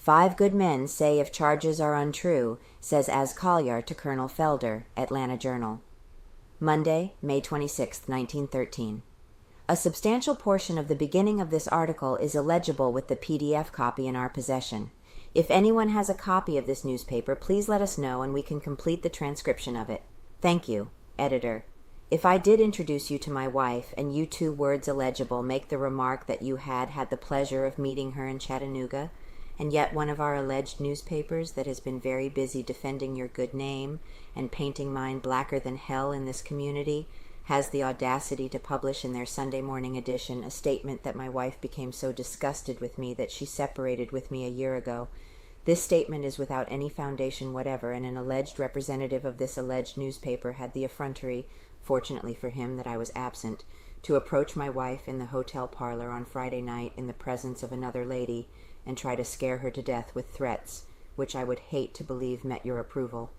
5 good men say if charges are untrue, says as Colyar to Colonel Felder, Atlanta Journal. Monday, May 26, 1913. A substantial portion of the beginning of this article is illegible with the PDF copy in our possession. If anyone has a copy of this newspaper, please let us know and we can complete the transcription of it. Thank you, Editor. If I did introduce you to my wife, and you 2 words illegible make the remark that you had the pleasure of meeting her in Chattanooga, and yet one of our alleged newspapers that has been very busy defending your good name and painting mine blacker than hell in this community has the audacity to publish in their Sunday morning edition a statement that my wife became so disgusted with me that she separated with me a year ago. This statement is without any foundation whatever, and an alleged representative of this alleged newspaper had the effrontery, fortunately for him that I was absent, to approach my wife in the hotel parlor on Friday night in the presence of another lady and try to scare her to death with threats, which I would hate to believe met your approval.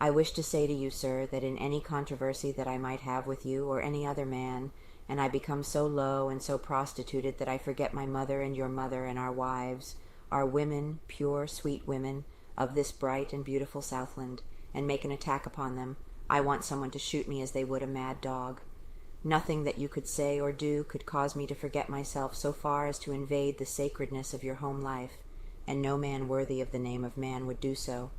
I wish to say to you, sir, that in any controversy that I might have with you or any other man, and I become so low and so prostituted that I forget my mother and your mother and our wives, our women, pure, sweet women, of this bright and beautiful Southland, and make an attack upon them, I want someone to shoot me as they would a mad dog. Nothing that you could say or do could cause me to forget myself so far as to invade the sacredness of your home life, and no man worthy of the name of man would do so.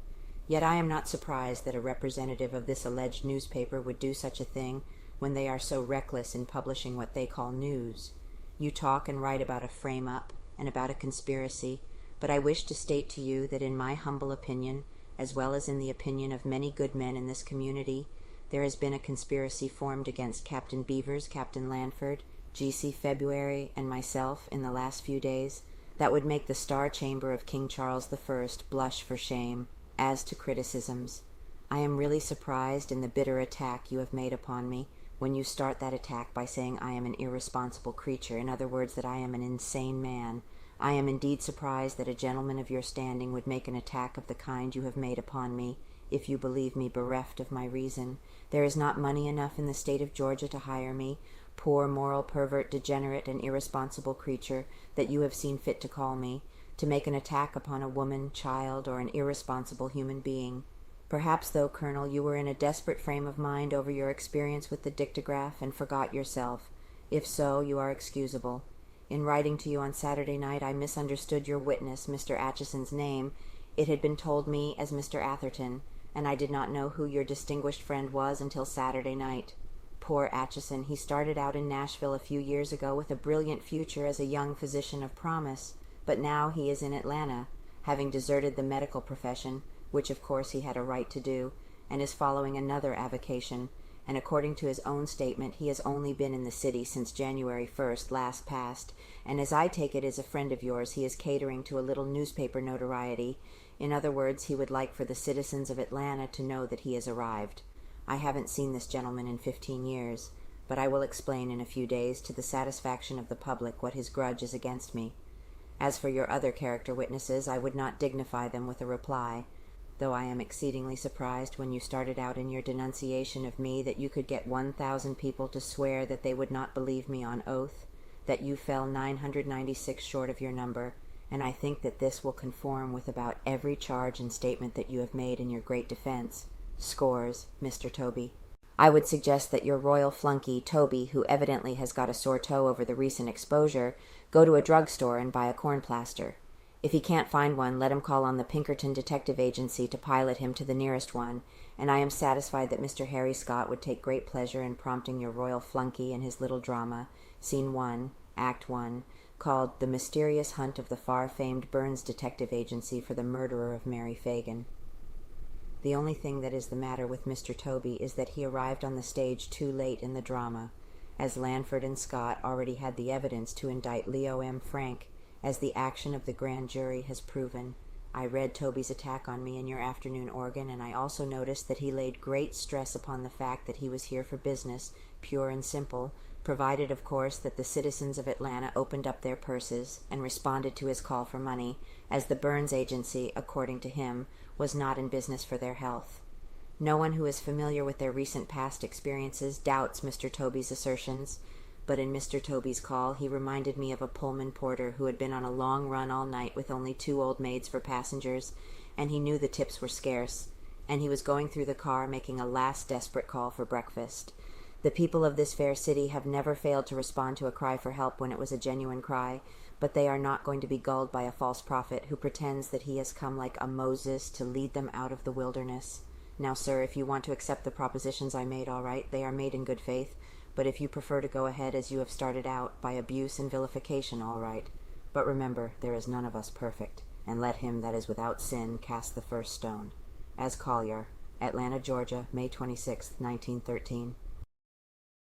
Yet I am not surprised that a representative of this alleged newspaper would do such a thing when they are so reckless in publishing what they call news. You talk and write about a frame-up and about a conspiracy, but I wish to state to you that in my humble opinion, as well as in the opinion of many good men in this community, there has been a conspiracy formed against Captain Beavers, Captain Lanford, G.C. February, and myself in the last few days that would make the Star Chamber of King Charles I blush for shame. As to criticisms, I am really surprised in the bitter attack you have made upon me when you start that attack by saying I am an irresponsible creature, in other words, that I am an insane man. I am indeed surprised that a gentleman of your standing would make an attack of the kind you have made upon me, if you believe me bereft of my reason. There is not money enough in the state of Georgia to hire me, poor, moral, pervert, degenerate, and irresponsible creature that you have seen fit to call me, to make an attack upon a woman, child, or an irresponsible human being. Perhaps, though, Colonel, you were in a desperate frame of mind over your experience with the dictograph and forgot yourself. If so, you are excusable. In writing to you on Saturday night, I misunderstood your witness, Mr. Atchison's name. It had been told me as Mr. Atherton, and I did not know who your distinguished friend was until Saturday night. Poor Atchison, he started out in Nashville a few years ago with a brilliant future as a young physician of promise, but now he is in Atlanta, having deserted the medical profession, which of course he had a right to do, and is following another avocation, and according to his own statement he has only been in the city since January 1st last past, and as I take it as a friend of yours he is catering to a little newspaper notoriety. In other words, he would like for the citizens of Atlanta to know that he has arrived. I haven't seen this gentleman in 15 years, but I will explain in a few days to the satisfaction of the public what his grudge is against me. As for your other character witnesses, I would not dignify them with a reply, though I am exceedingly surprised when you started out in your denunciation of me that you could get 1,000 people to swear that they would not believe me on oath, that you fell 996 short of your number, and I think that this will conform with about every charge and statement that you have made in your great defense. Scores, Mr. Toby. I would suggest that your royal flunky, Toby, who evidently has got a sore toe over the recent exposure, go to a drugstore and buy a corn plaster. If he can't find one, let him call on the Pinkerton Detective Agency to pilot him to the nearest one, and I am satisfied that Mr. Harry Scott would take great pleasure in prompting your royal flunky in his little drama, Scene 1, Act 1, called The Mysterious Hunt of the Far-Famed Burns Detective Agency for the Murderer of Mary Fagan. The only thing that is the matter with Mr. Toby is that he arrived on the stage too late in the drama, as Lanford and Scott already had the evidence to indict Leo M. Frank, as the action of the grand jury has proven. I read Toby's attack on me in your afternoon organ, and I also noticed that he laid great stress upon the fact that he was here for business, pure and simple, provided, of course, that the citizens of Atlanta opened up their purses and responded to his call for money, as the Burns Agency, according to him, was not in business for their health. No one who is familiar with their recent past experiences doubts Mr. Toby's assertions, but in Mr. Toby's call he reminded me of a Pullman porter who had been on a long run all night with only 2 old maids for passengers, and he knew the tips were scarce, and he was going through the car making a last desperate call for breakfast. The people of this fair city have never failed to respond to a cry for help when it was a genuine cry, but they are not going to be gulled by a false prophet who pretends that he has come like a Moses to lead them out of the wilderness. Now, sir, if you want to accept the propositions I made, all right, they are made in good faith, but if you prefer to go ahead as you have started out, by abuse and vilification, all right. But remember, there is none of us perfect, and let him that is without sin cast the first stone. As Colyar, Atlanta, Georgia, May 26, 1913.